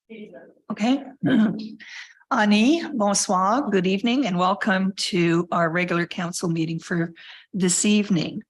Okay. Ani, bonsoir, good evening, and welcome to our regular council meeting for this evening.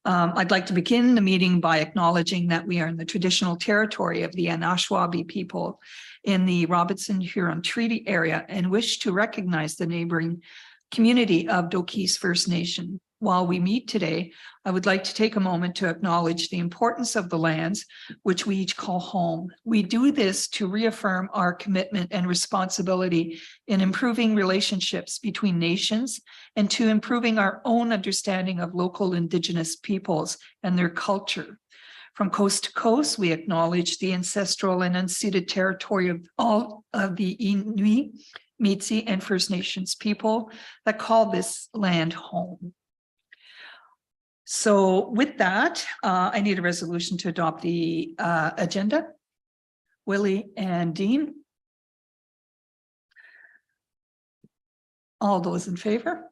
I'd like to begin the meeting by acknowledging that we are in the traditional territory of the Anishinaabe people in the Robinson-Huron Treaty area and wish to recognize the neighboring community of Dokis First Nation. While we meet today, I would like to take a moment to acknowledge the importance of the lands which we each call home. We do this to reaffirm our commitment and responsibility in improving relationships between nations and to improving our own understanding of local Indigenous peoples and their culture. From coast to coast, we acknowledge the ancestral and unceded territory of all of the Inuit, Métis, and First Nations people that call this land home. So with that, I need a resolution to adopt the agenda. Willie and Dean. All those in favor?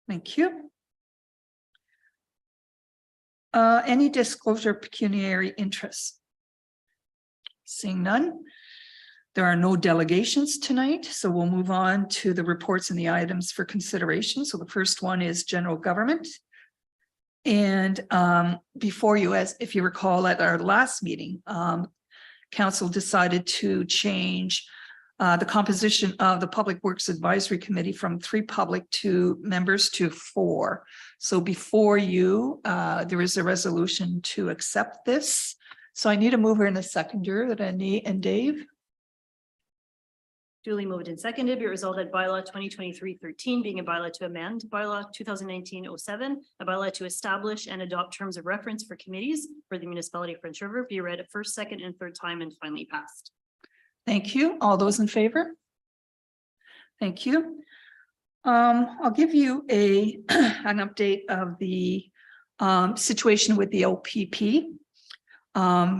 Thank you. Any disclosure of pecuniary interests? Seeing none. There are no delegations tonight, so we'll move on to the reports and the items for consideration. So the first one is general government. And before you, as if you recall at our last meeting, council decided to change the composition of the Public Works Advisory Committee from 3 public members to 4. So before you, there is a resolution to accept this. So I need a mover and a seconder, Renee and Dave. Duly moved and seconded, be it resolved that bylaw 2023-13 being a bylaw to amend bylaw 2019-07, a bylaw to establish and adopt terms of reference for committees for the municipality of French River be read a first, second, and third time and finally passed. Thank you. All those in favor? Thank you. I'll give you an update of the situation with the OPP.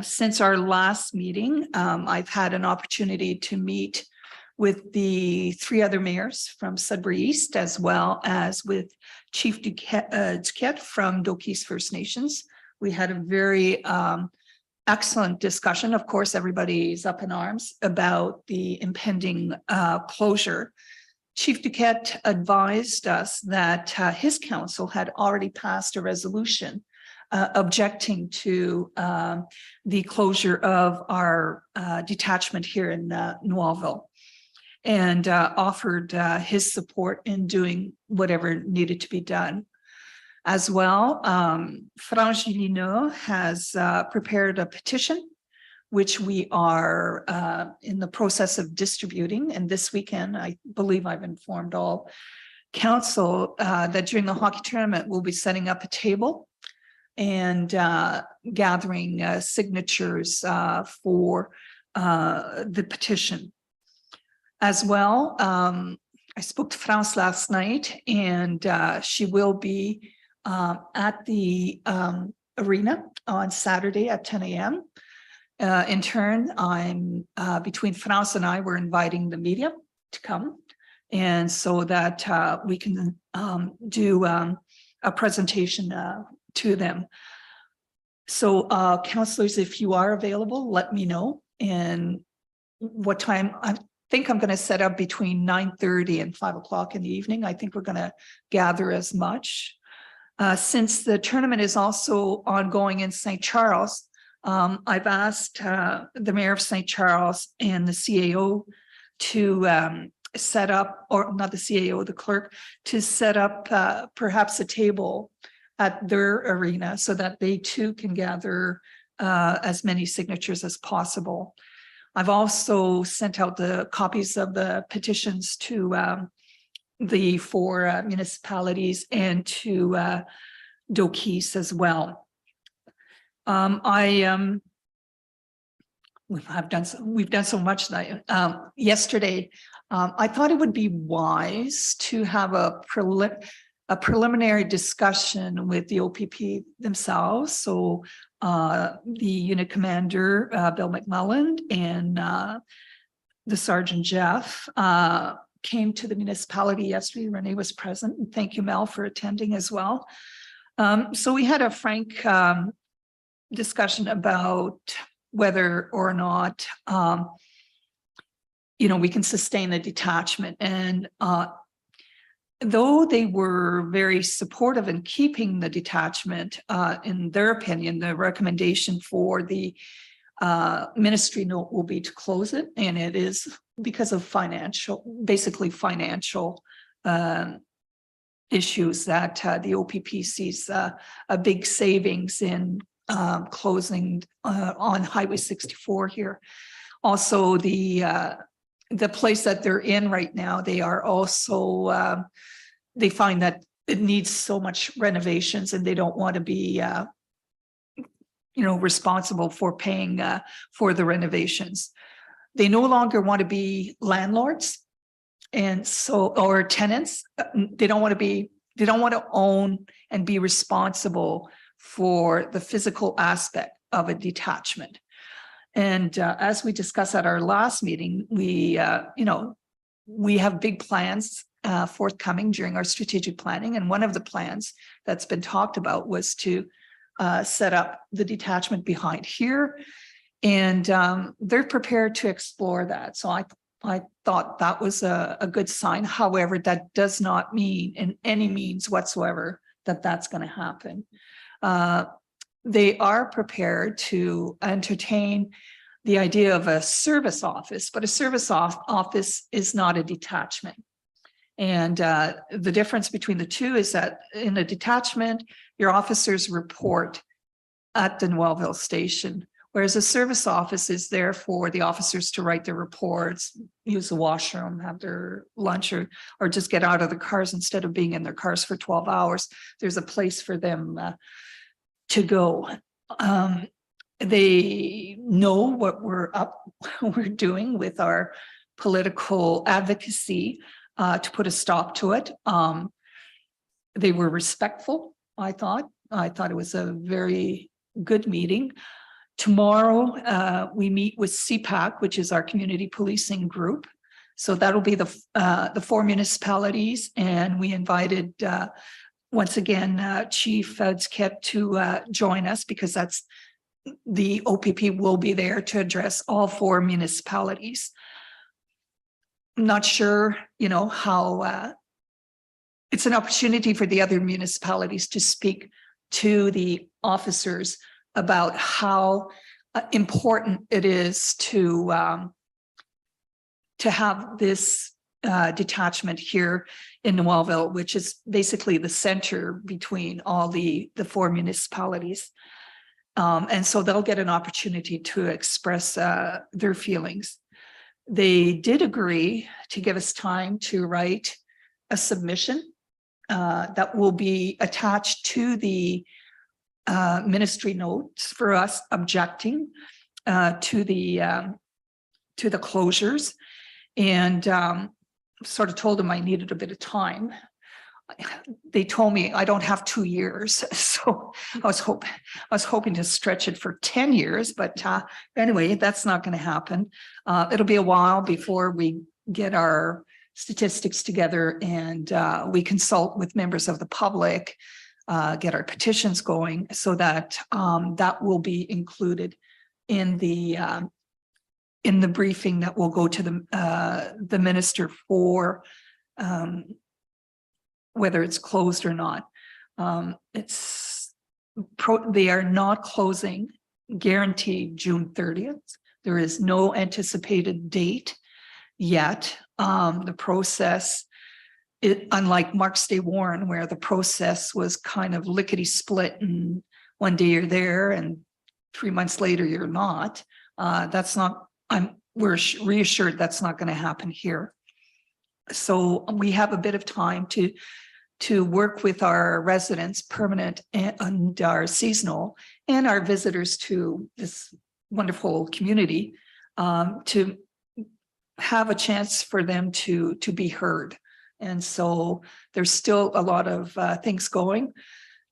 Since our last meeting, I've had an opportunity to meet with the 3 other mayors from Sudbury East, as well as with Chief Duquette from Dokis First Nations. We had a very excellent discussion. Of course, everybody's up in arms about the impending closure. Chief Duquette advised us that his council had already passed a resolution objecting to the closure of our detachment here in Noirville, and offered his support in doing whatever needed to be done. As well, France Gélineau has prepared a petition, which we are in the process of distributing. And this weekend, I believe I've informed all council that during the hockey tournament, we'll be setting up a table and gathering signatures for the petition. As well, I spoke to France last night, and she will be at the arena on Saturday at 10 a.m. In turn, I'm between France and I, we're inviting the media to come, and so that we can do a presentation to them. So councillors, if you are available, let me know. And what time? I think I'm going to set up between 9:30 and 5 o'clock in the evening. I think we're going to gather as much. Since the tournament is also ongoing in St. Charles, I've asked the mayor of St. Charles and the CAO to set up, or not the CAO, the clerk, to set up perhaps a table at their arena so that they too can gather as many signatures as possible. I've also sent out the copies of the petitions to the 4 municipalities and to Dokis as well. We've done so much that yesterday. I thought it would be wise to have a preliminary discussion with the OPP themselves. So the unit commander, Bill McMullen, and the Sergeant Jeff came to the municipality yesterday. Renee was present. And thank you, Mel, for attending as well. So we had a frank discussion about whether or not we can sustain the detachment. And though they were very supportive in keeping the detachment, in their opinion, the recommendation for the ministry note will be to close it. And it is because of basically financial issues that the OPP sees a big savings in closing on Highway 64 here. Also, the place that they're in right now, they are also, they find that it needs so much renovations, and they don't want to be, responsible for paying for the renovations. They no longer want to be landlords, and so, or tenants. They don't want to own and be responsible for the physical aspect of a detachment. And as we discussed at our last meeting, we have big plans forthcoming during our strategic planning. And one of the plans that's been talked about was to set up the detachment behind here. And they're prepared to explore that. So I thought that was a good sign. However, that does not mean in any means whatsoever that that's going to happen. They are prepared to entertain the idea of a service office, but a service office is not a detachment. And the difference between the two is that in a detachment, your officers report at the Noelville station, whereas a service office is there for the officers to write their reports, use the washroom, have their lunch, or just get out of the cars instead of being in their cars for 12 hours. There's a place for them to go. They know what we're doing with our political advocacy to put a stop to it. They were respectful, I thought. I thought it was a very good meeting. Tomorrow, we meet with CPAC, which is our community policing group. So that'll be the 4 municipalities. And we invited, once again, Chief Fedskep to join us, because that's the OPP will be there to address all 4 municipalities. I'm not sure, how it's an opportunity for the other municipalities to speak to the officers about how important it is to have this detachment here in Noelville, which is basically the center between all the 4 municipalities. And so they'll get an opportunity to express their feelings. They did agree to give us time to write a submission that will be attached to the ministry notes for us objecting to the closures, and sort of told them I needed a bit of time. They told me I don't have 2 years, so I was hoping to stretch it for 10 years, but anyway, that's not going to happen. It'll be a while before we get our statistics together, and we consult with members of the public, get our petitions going, so that that will be included in the briefing that will go to the minister for whether it's closed or not. They are not closing guaranteed June 30th. There is no anticipated date yet. The process, unlike Marks Day Warren, where the process was kind of lickety split, and one day you're there and 3 months later you're not. That's not. We're reassured that's not going to happen here. So we have a bit of time to work with our residents, permanent and our seasonal, and our visitors to this wonderful community, to have a chance for them to be heard. And so there's still a lot of things going.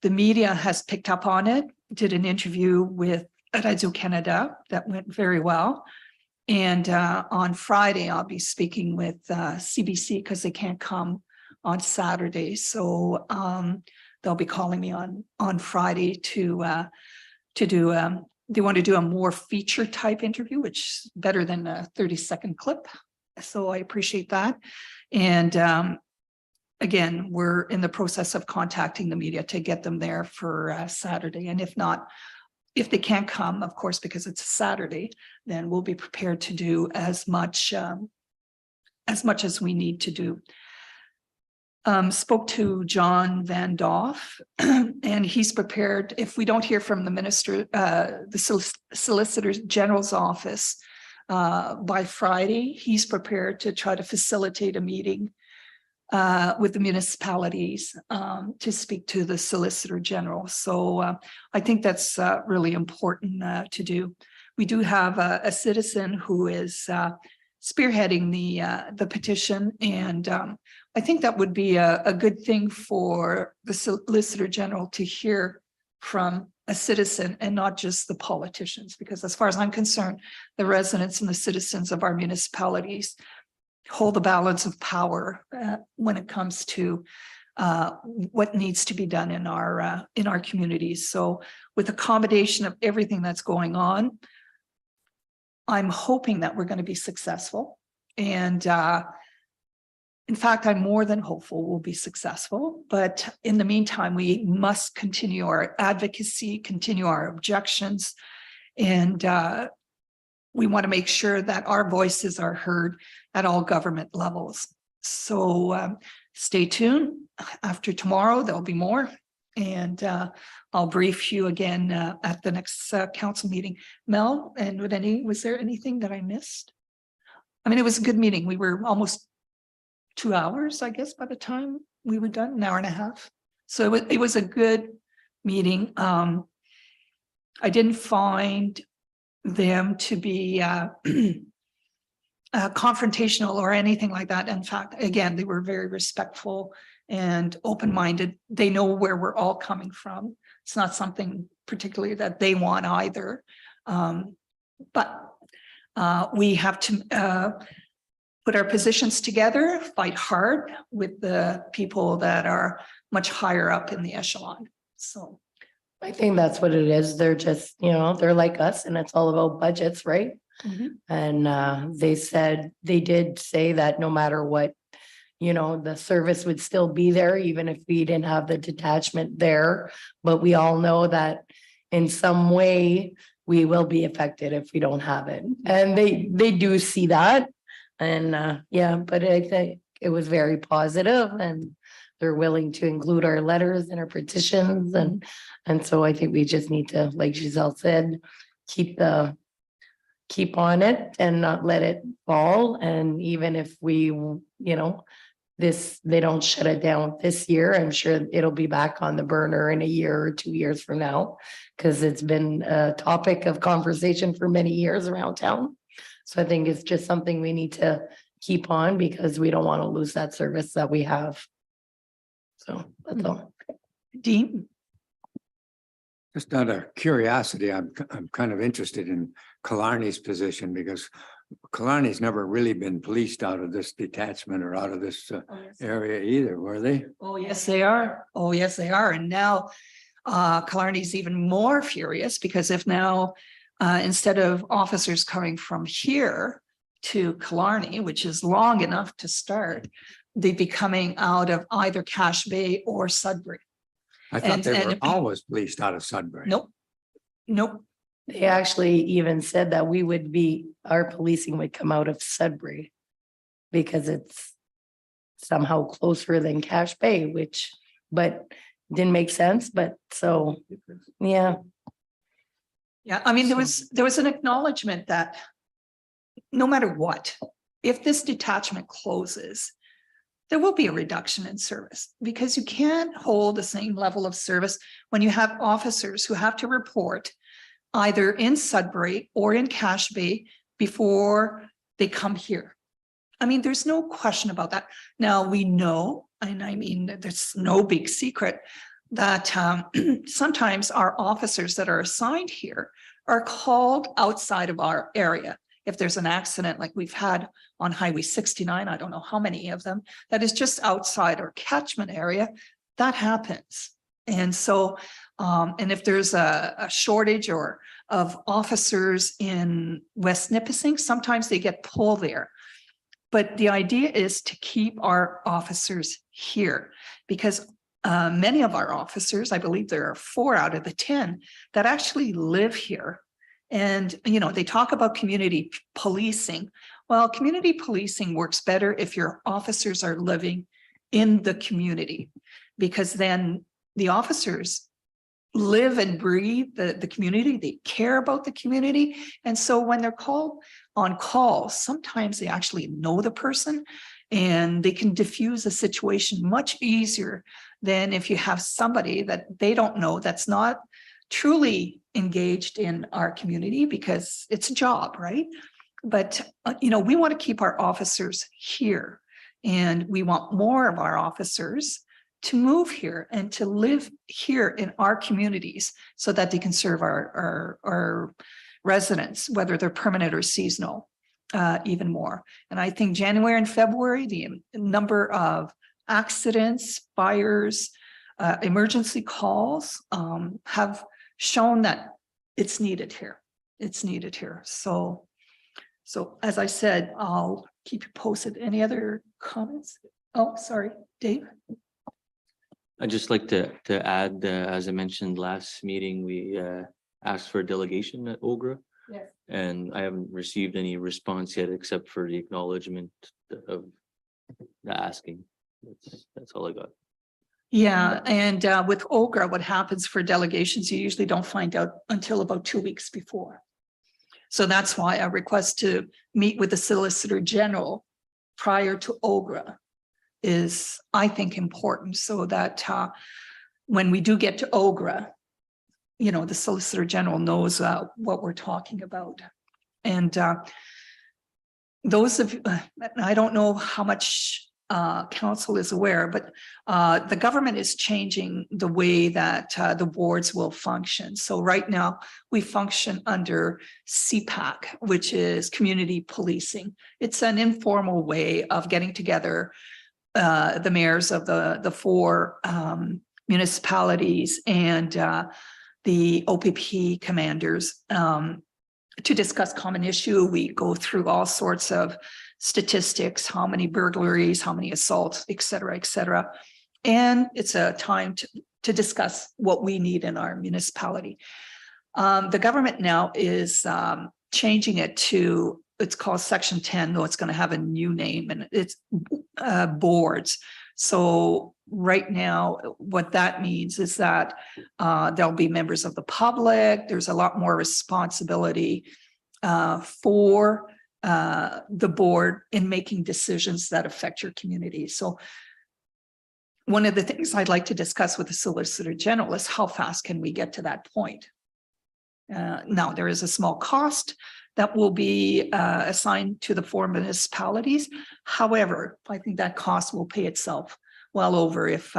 The media has picked up on it, did an interview with Radio Canada that went very well. And on Friday, I'll be speaking with CBC because they can't come on Saturday. So they'll be calling me on Friday to do, they want to do a more feature type interview, which is better than a 30-second clip. So I appreciate that. And again, we're in the process of contacting the media to get them there for Saturday. And if not, if they can't come, of course, because it's a Saturday, then we'll be prepared to do as much as we need to do. Spoke to John Van Doff, and he's prepared, if we don't hear from the minister, the Solicitor General's office by Friday, he's prepared to try to facilitate a meeting with the municipalities to speak to the Solicitor General. So I think that's really important to do. We do have a citizen who is spearheading the petition, and I think that would be a good thing for the Solicitor General to hear from a citizen and not just the politicians, because as far as I'm concerned, the residents and the citizens of our municipalities hold the balance of power when it comes to what needs to be done in our communities. So with accommodation of everything that's going on, I'm hoping that we're going to be successful. And in fact, I'm more than hopeful we'll be successful. But in the meantime, we must continue our advocacy, continue our objections, and we want to make sure that our voices are heard at all government levels. So stay tuned. After tomorrow, there'll be more. And I'll brief you again at the next council meeting. Mel, and was there anything that I missed? I mean, it was a good meeting. We were almost 2 hours, I guess, by the time we were done, an hour and a half. So it was a good meeting. I didn't find them to be confrontational or anything like that. In fact, again, they were very respectful and open-minded. They know where we're all coming from. It's not something particularly that they want either. But we have to put our positions together, fight hard with the people that are much higher up in the echelon. So I think that's what it is. They're just, they're like us, and it's all about budgets, right? And they did say that no matter what, the service would still be there, even if we didn't have the detachment there. But we all know that in some way we will be affected if we don't have it. And they do see that. And but I think it was very positive, and they're willing to include our letters and our petitions. And so I think we just need to, like Giselle said, keep on it and not let it fall. And even if we, they don't shut it down this year, I'm sure it'll be back on the burner in a year or 2 years from now, because it's been a topic of conversation for many years around town. So I think it's just something we need to keep on, because we don't want to lose that service that we have. So that's all. Dean? Just out of curiosity, I'm kind of interested in Killarney's position, because Killarney's never really been policed out of this detachment or out of this area either, were they? Oh, yes, they are. Oh, yes, they are. And now Killarney's even more furious, because if now instead of officers coming from here to Killarney, which is long enough to start, they'd be coming out of either Cache Bay or Sudbury. I thought they were always policed out of Sudbury. Nope. They actually even said that our policing would come out of Sudbury, because it's somehow closer than Cache Bay, but didn't make sense. But so, yeah. Yeah, I mean, there was an acknowledgement that no matter what, if this detachment closes, there will be a reduction in service, because you can't hold the same level of service when you have officers who have to report either in Sudbury or in Cache Bay before they come here. I mean, there's no question about that. Now we know, and I mean, there's no big secret that sometimes our officers that are assigned here are called outside of our area. If there's an accident like we've had on Highway 69, I don't know how many of them, that is just outside our catchment area, that happens. And so, and if there's a shortage of officers in West Nipissing, sometimes they get pulled there. But the idea is to keep our officers here because many of our officers, I believe there are 4 out of the 10 that actually live here. And, you know, they talk about community policing. Well, community policing works better if your officers are living in the community, because then the officers live and breathe the community, they care about the community. And so when they're called on call, sometimes they actually know the person and they can diffuse a situation much easier than if you have somebody that they don't know that's not truly engaged in our community because it's a job, right? But, you know, we want to keep our officers here and we want more of our officers to move here and to live here in our communities so that they can serve our residents, whether they're permanent or seasonal, even more. And I think January and February, the number of accidents, fires, emergency calls have shown that it's needed here. It's needed here. So as I said, I'll keep you posted. Any other comments? Oh, sorry, Dave. I'd just like to add, as I mentioned last meeting, we asked for a delegation at OGRA. Yes. And I haven't received any response yet, except for the acknowledgement of the asking. That's all I got. Yeah, and with OGRA, what happens for delegations, you usually don't find out until about 2 weeks before. So that's why I request to meet with the Solicitor General prior to OGRA is, I think, important so that when we do get to OGRA, you know, the Solicitor General knows what we're talking about. And those of, I don't know how much council is aware, but the government is changing the way that the boards will function. So right now we function under CPAC, which is community policing. It's an informal way of getting together the mayors of the 4 municipalities and the OPP commanders to discuss common issue. We go through all sorts of statistics, how many burglaries, how many assaults, et cetera, et cetera. And it's a time to discuss what we need in our municipality. The government now is changing it to, it's called Section 10, though it's going to have a new name, and it's boards. So right now, what that means is that there'll be members of the public. There's a lot more responsibility for the board in making decisions that affect your community. So one of the things I'd like to discuss with the Solicitor General is how fast can we get to that point? Now, there is a small cost that will be assigned to the 4 municipalities. However, I think that cost will pay itself well over if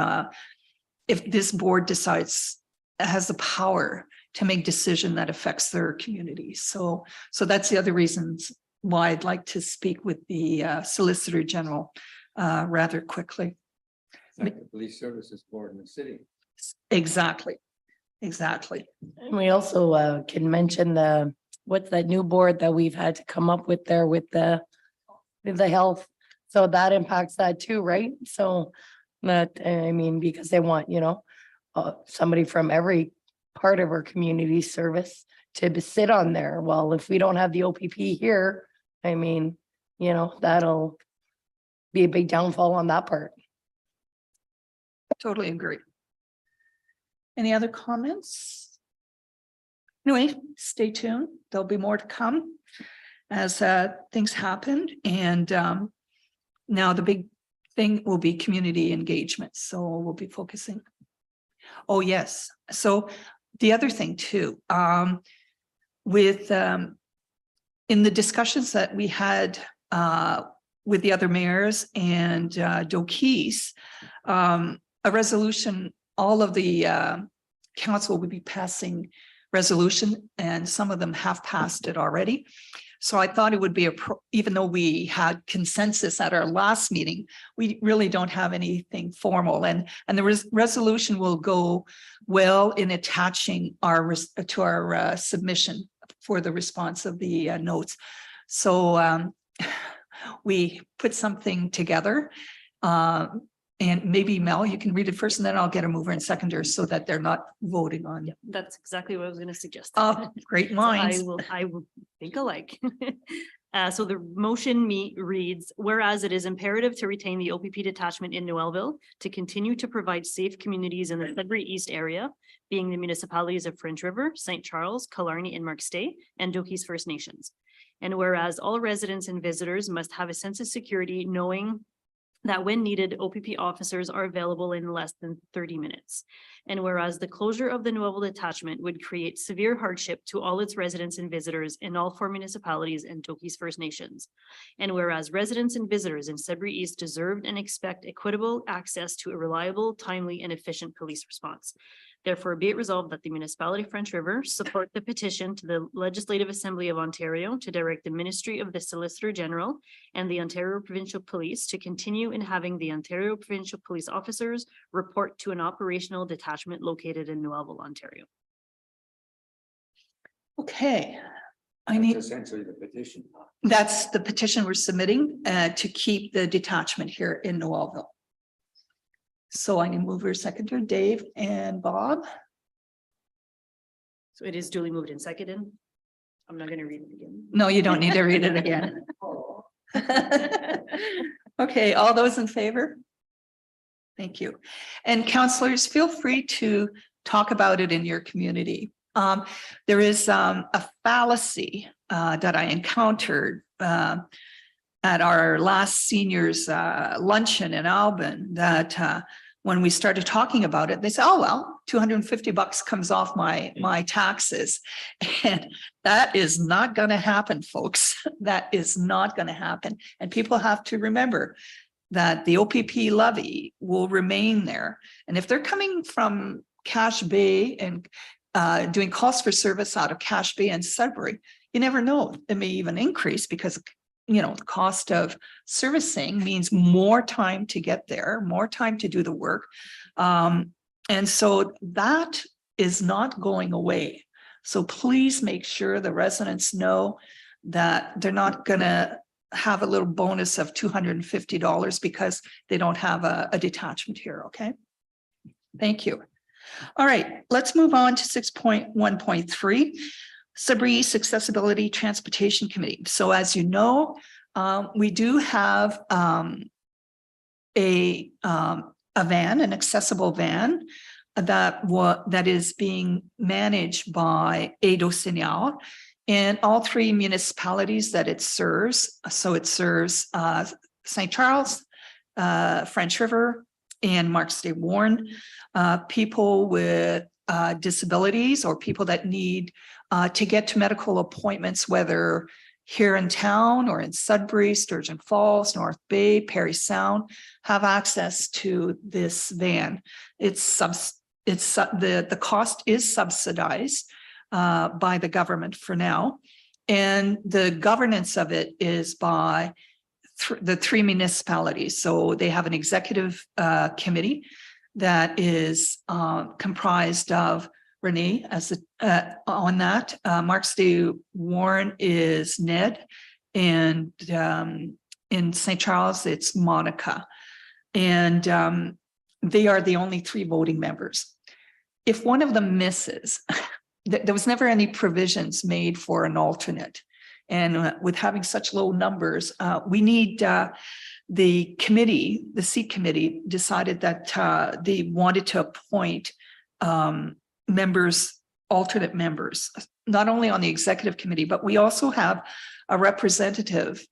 this board decides it has the power to make decision that affects their community. So that's the other reasons why I'd like to speak with the Solicitor General rather quickly. Like the police services board in the city. Exactly. Exactly. And we also can mention what's that new board that we've had to come up with there with the health. So that impacts that too, right? So that, I mean, because they want, you know, somebody from every part of our community service to sit on there. Well, if we don't have the OPP here, I mean, you know, that'll be a big downfall on that part. Totally agree. Any other comments? Anyway, stay tuned. There'll be more to come as things happen. And now the big thing will be community engagement. So we'll be focusing. Oh, yes. So the other thing too, with in the discussions that we had with the other mayors and Dokis, a resolution, all of the council would be passing resolution, and some of them have passed it already. So I thought it would be, even though we had consensus at our last meeting, we really don't have anything formal, and the resolution will go well in attaching to our submission for the response of the notes. So we put something together. And maybe Mel, you can read it first and then I'll get a mover and seconder so that they're not voting on you. That's exactly what I was gonna suggest. Oh, great So minds. I will think alike. So the motion reads, whereas it is imperative to retain the OPP detachment in Noelville to continue to provide safe communities in the Sudbury East area, being the municipalities of French River, St. Charles, Killarney, and Marks Stay, and Doki's First Nations. And whereas all residents and visitors must have a sense of security, knowing that when needed, OPP officers are available in less than 30 minutes. And whereas the closure of the Noelville detachment would create severe hardship to all its residents and visitors in all 4 municipalities and Doki's First Nations. And whereas residents and visitors in Sudbury East deserved and expect equitable access to a reliable, timely, and efficient police response. Therefore, be it resolved that the municipality of French River support the petition to the Legislative Assembly of Ontario to direct the Ministry of the Solicitor General and the Ontario Provincial Police to continue in having the Ontario Provincial Police officers report to an operational detachment located in Noelville, Ontario. Okay. I That's need, essentially the petition. that's the petition we're submitting to keep the detachment here in Noelville. So I need mover, seconder, Dave and Bob. So it is duly moved and seconded. I'm not gonna read it again. No, you don't need to read it again. Okay, all those in favor? Thank you. And counselors, feel free to talk about it in your community. There is a fallacy that I encountered at our last seniors luncheon in Albin that when we started talking about it, they said, oh, well, $250 comes off my taxes. And that is not going to happen, folks. That is not going to happen. And people have to remember that the OPP levy will remain there. And if they're coming from Cache Bay and doing cost for service out of Cache Bay and Sudbury, you never know. It may even increase because the cost of servicing means more time to get there, more time to do the work. And so that is not going away. So please make sure the residents know that they're not going to have a little bonus of $250 because they don't have a detachment here. Okay. Thank you. All right, let's move on to 6.1.3. Sudbury East Accessibility Transportation Committee. So as you know, we do have a van, an accessible van that is being managed by Ado Signal in all 3 municipalities that it serves. So it serves St. Charles, French River, and Marks Stay Warren. People with disabilities or people that need to get to medical appointments, whether here in town or in Sudbury, Sturgeon Falls, North Bay, Parry Sound, have access to this van. The cost is subsidized by the government for now, and the governance of it is by the 3 municipalities. So they have an executive committee that is comprised of Renee as on that. Marks Stay Warren is Ned, and in St. Charles it's Monica, and they are the only 3 voting members. If one of them misses, there was never any provisions made for an alternate, and with having such low numbers, we need the committee, the seat committee decided that they wanted to appoint members, alternate members, not only on the executive committee, but we also have a representative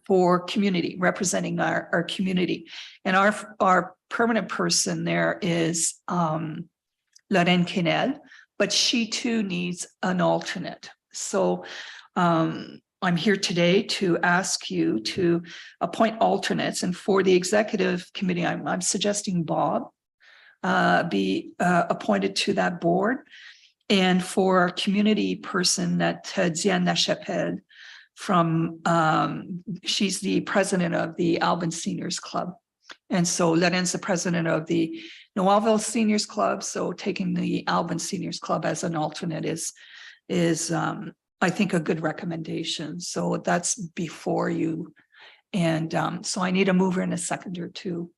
for community, representing our community. And our permanent person there is Lorraine Quesnel, but she too needs an alternate. So I'm here today to ask you to appoint alternates, and for the executive committee, I'm suggesting Bob be appointed to that board, and for our community person, that Diane Lachapelle from she's the president of the Albin Seniors Club, and so Lorraine's the president of the Noelville Seniors Club. So taking the Albin Seniors Club as an alternate is I think, a good recommendation. So that's before you. And so I need a mover and a seconder too.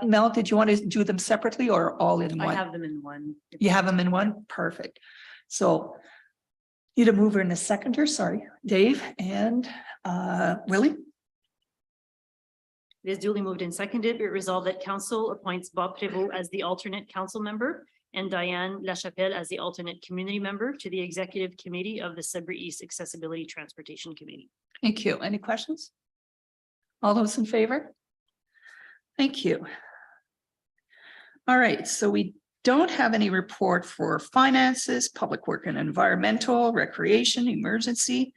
Mel, did you want to do them separately or all in I one? have them in one. You have them in one? Perfect. So need a mover and a seconder, sorry, Dave and Willie. It is duly moved and seconded. Be it resolved that council appoints Bob Prévost as the alternate council member and Diane LaChapelle as the alternate community member to the executive committee of the Sudbury East Accessibility Transportation Committee. Thank you. Any questions? All those in favor? Thank you. All right, so we don't have any report for finances, public work and environmental, recreation, emergency,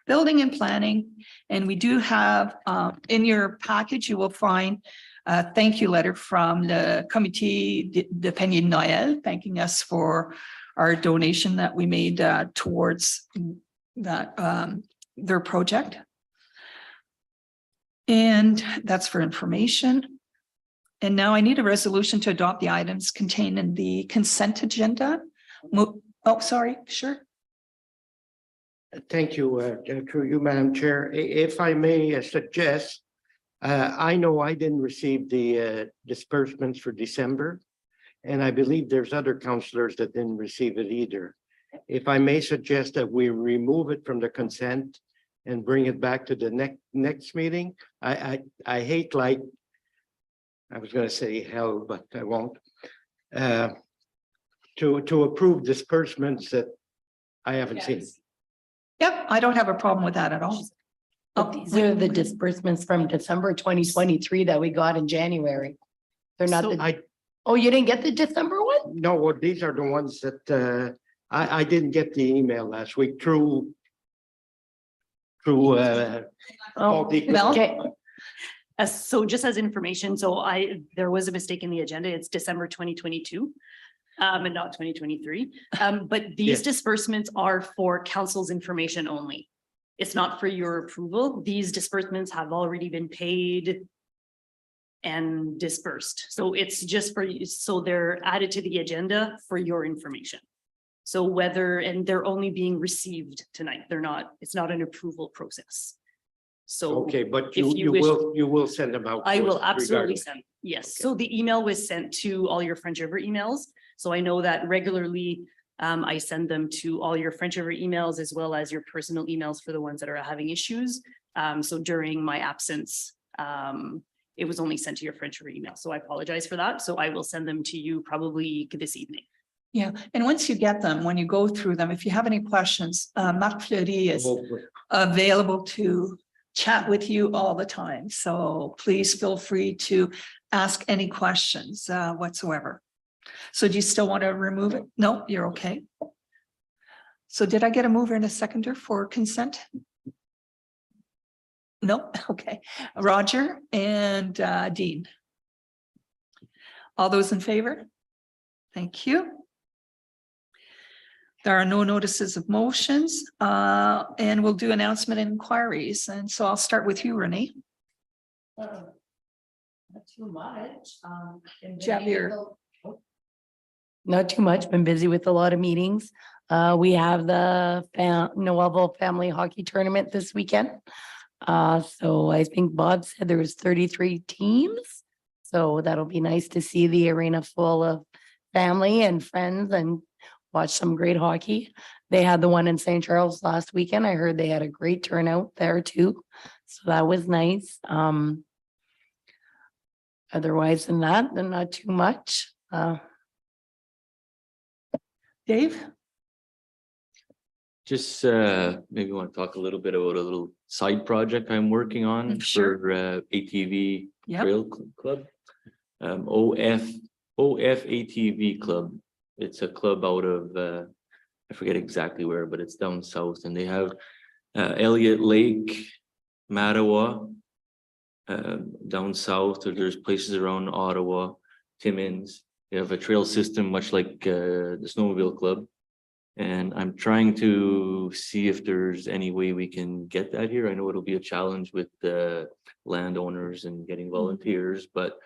building and planning. And we do have in your package, you will find a thank you letter from the Comité de Panier de Noël, thanking us for our donation that we made towards that their project. And that's for information. And now I need a resolution to adopt the items contained in the consent agenda. Oh, sorry, sure. Thank you, through you, Madam Chair. If I may suggest, I know I didn't receive the disbursements for December. And I believe there's other councillors that didn't receive it either. If I may suggest that we remove it from the consent and bring it back to the next meeting. I hate, like, I was gonna say hell, but I won't. To approve disbursements that I haven't seen. Yep, I don't have a problem with that at all. But these are the disbursements from December 2023 that we got in January. They're not, So the oh, you didn't get the December one? No, well, these are the ones that I didn't get the email last week through Oh, all the. Mel? okay. so just as information, there was a mistake in the agenda. It's December 2022. And not 2023. But these Yes. disbursements are for council's information only. It's not for your approval. These disbursements have already been paid and dispersed. So it's just for you. So they're added to the agenda for your information. So and they're only being received tonight. It's not an approval process. So Okay, but if you you wish- will send them out. I to will us absolutely regardless. send, yes. Okay. So the email was sent to all your French River emails. So I know that regularly I send them to all your French River emails as well as your personal emails for the ones that are having issues. So during my absence, it was only sent to your French River email. So I apologize for that. So I will send them to you probably this evening. Yeah, and once you get them, when you go through them, if you have any questions, Marc Fleury is available to chat with you all the time. So please feel free to ask any questions whatsoever. So do you still want to remove it? No, you're okay. So did I get a mover and a seconder for consent? No, okay. Roger and Dean. All those in favor? Thank you. There are no notices of motions, and we'll do announcement and inquiries. And so I'll start with you, Renee. Not too much. Do you have your- Not too much. Been busy with a lot of meetings. We have the Noelville Family Hockey Tournament this weekend. So I think Bob said there was 33 teams. So that'll be nice to see the arena full of family and friends and watch some great hockey. They had the one in St. Charles last weekend. I heard they had a great turnout there too. So that was nice. Otherwise than that, then not too much. Dave? Just maybe want to talk a little bit about a little side project I'm working on Sure. for ATV Yep. Trail Club. OF ATV Club. It's a club out of I forget exactly where, but it's down south, and they have Elliott Lake, Mattawa, down south, or there's places around Ottawa, Timmins. They have a trail system much like the Snowmobile Club. And I'm trying to see if there's any way we can get that here. I know it'll be a challenge with the landowners and getting volunteers, but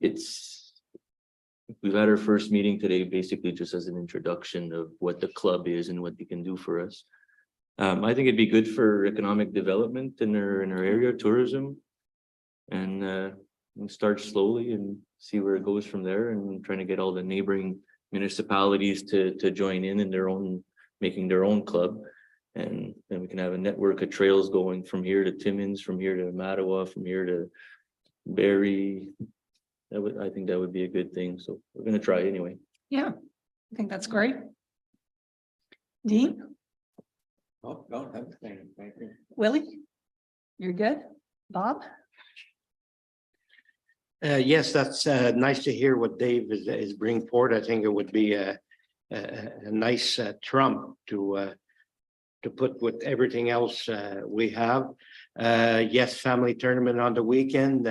it's we've had our first meeting today, basically just as an introduction of what the club is and what they can do for us. I think it'd be good for economic development in our area, tourism. And start slowly and see where it goes from there, and trying to get all the neighboring municipalities to join in their own, making their own club. And then we can have a network of trails going from here to Timmins, from here to Mattawa, from here to Barrie. I think that would be a good thing. So we're gonna try anyway. Yeah, I think that's great. Dean, Oh, don't have a thing, thank you. Willie? You're good? Bob? Yes, that's nice to hear what Dave is bringing forward. I think it would be a nice trump to put with everything else we have. Yes, family tournament on the weekend.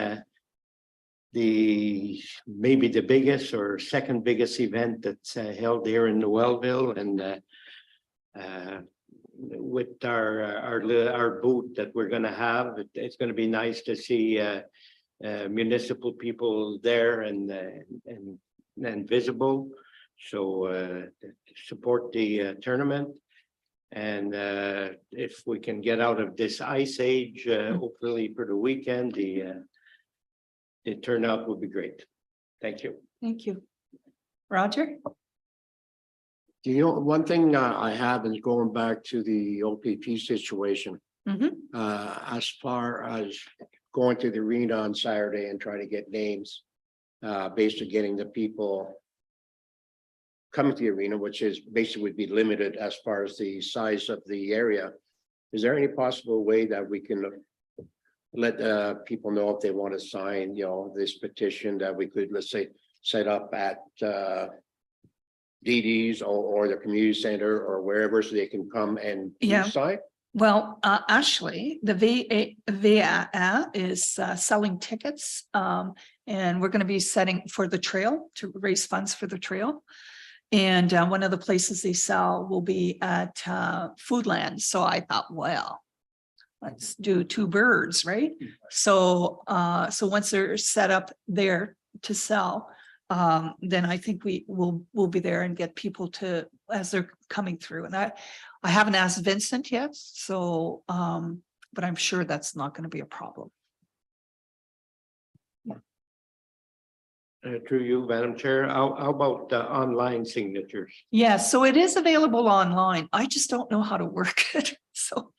Maybe the biggest or second biggest event that's held here in Noelville, and with our booth that we're gonna have, it's gonna be nice to see municipal people there and visible. So support the tournament. And if we can get out of this ice age, hopefully for the weekend, the turnout would be great. Thank you. Thank you. Roger? You know, one thing I have is going back to the OPP situation. Mhm. As far as going to the arena on Saturday and trying to get names, basically getting the people coming to the arena, which is basically would be limited as far as the size of the area. Is there any possible way that we can let people know if they want to sign, you know, this petition, that we could, let's say, set up at DD's or the community center or wherever, so they can come and Yeah. sign? Well, actually, the VAA is selling tickets. And we're going to be setting for the trail to raise funds for the trail. And one of the places they sell will be at Foodland. So I thought, well, let's do two birds, right? So once they're set up there to sell, then I think we'll be there and get people to, as they're coming through. And I haven't asked Vincent yet, so but I'm sure that's not going to be a problem. Through you, Madam Chair, how about online signatures? Yeah, so it is available online. I just don't know how to work it. So,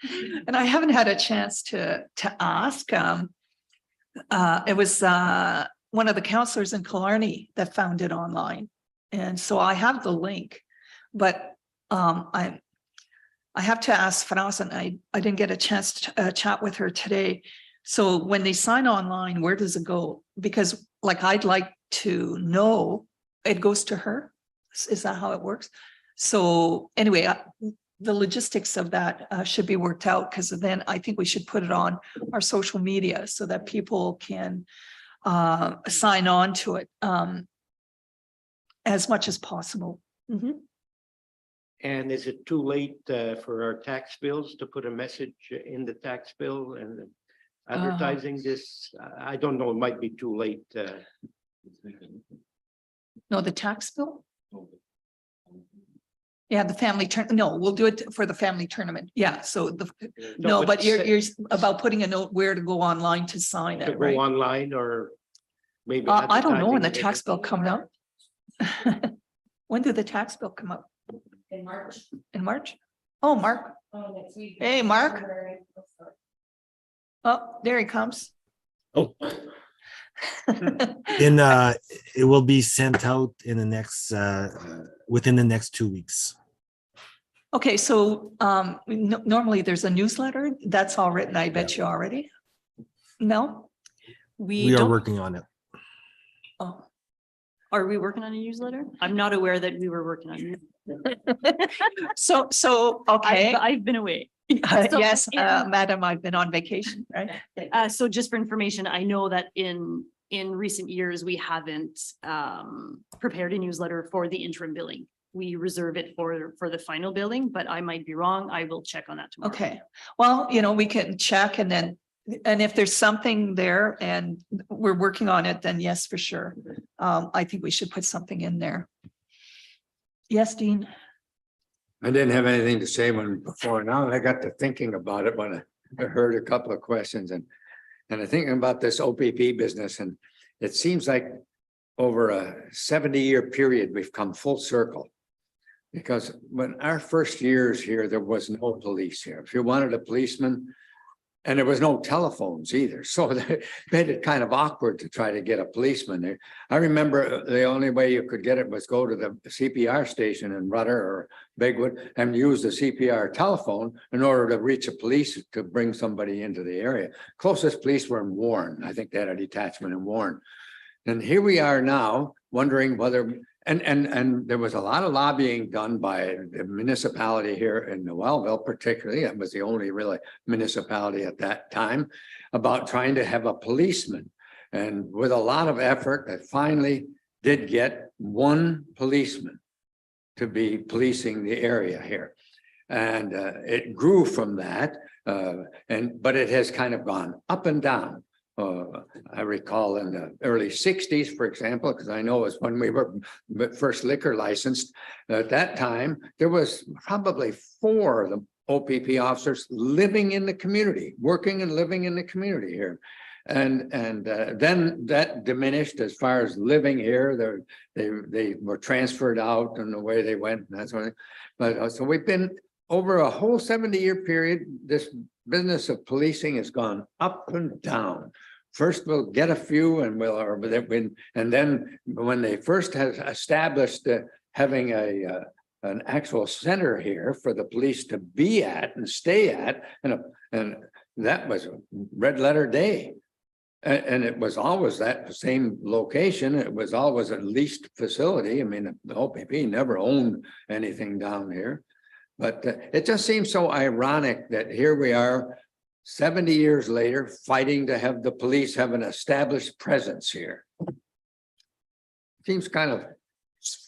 and I haven't had a chance to ask. It was one of the counselors in Killarney that found it online. And so I have the link, but I have to ask Faraz, and I didn't get a chance to chat with her today. So when they sign online, where does it go? Because like, I'd like to know, it goes to her. Is that how it works? So anyway, the logistics of that should be worked out, because then I think we should put it on our social media so that people can sign on to it as much as possible. Mhm. And is it too late for our tax bills to put a message in the tax bill and advertising this? I don't know, it might be too late. No, the tax bill? Yeah, the family no, we'll do it for the family tournament. Yeah, so no, but you're about putting a note where to go online to sign To it, go right? online or maybe. I don't know when the advertising tax bill it. comes out. When did the tax bill come out? In March. In March? Oh, Mark. Hey, Mark. Oh, there he comes. Oh, it will be sent out in the next, within the next 2 weeks. Okay, so normally there's a newsletter that's all written, I bet you already. No? We are don't- working on it. Oh, Are we working on a newsletter? I'm not aware that we were working on it. so, okay. I've been away. So Yes, in- madam, I've been on vacation, right? So just for information, I know that in recent years, we haven't prepared a newsletter for the interim billing. We reserve it for the final billing, but I might be wrong. I will check on that tomorrow. Okay, well, we can check and then And if there's something there and we're working on it, then yes, for sure. I think we should put something in there. Yes, Dean? I didn't have anything to say when before. Now I got to thinking about it when I heard a couple of questions and I'm thinking about this OPP business, and it seems like over a 70-year period, we've come full circle. Because when our first years here, there was no police here. If you wanted a policeman, and there was no telephones either, so they made it kind of awkward to try to get a policeman there. I remember the only way you could get it was go to the CPR station in Rudder or Bigwood and use the CPR telephone in order to reach a police to bring somebody into the area. Closest police were in Warren. I think they had a detachment in Warren. And here we are now wondering whether, and there was a lot of lobbying done by the municipality here in Noelville, particularly. It was the only really municipality at that time about trying to have a policeman. And with a lot of effort, that finally did get one policeman to be policing the area here. And it grew from that, but it has kind of gone up and down. I recall in the early 60s, for example, because I know it was when we were first liquor licensed. At that time, there was probably 4 of the OPP officers living in the community, working and living in the community here. And then that diminished as far as living here. They were transferred out and the way they went and that sort of thing. But so we've been over a whole 70-year period, this business of policing has gone up and down. First, we'll get a few and and then when they first has established having an actual center here for the police to be at and stay at, and that was Red Letter Day. And it was always that same location. It was always a leased facility. I mean, the OPP never owned anything down here. But it just seems so ironic that here we are 70 years later, fighting to have the police have an established presence here. Seems kind of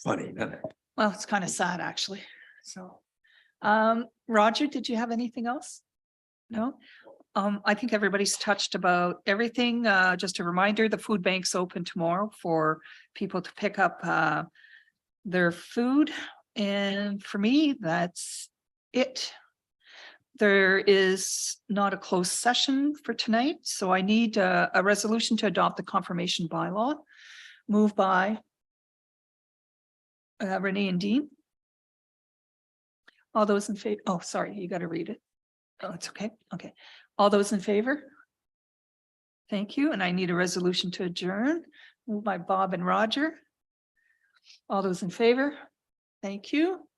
funny, doesn't it? Well, it's kind of sad, actually. So, Roger, did you have anything else? No? I think everybody's touched about everything. Just a reminder, the food bank's open tomorrow for people to pick up their food. And for me, that's it. There is not a closed session for tonight, so I need a resolution to adopt the confirmation bylaw. Moved by Renee and Dean. All those in favor? Oh, sorry, you got to read it. Oh, it's okay. Okay. All those in favor? Thank you. And I need a resolution to adjourn. Moved by Bob and Roger. All those in favor? Thank you.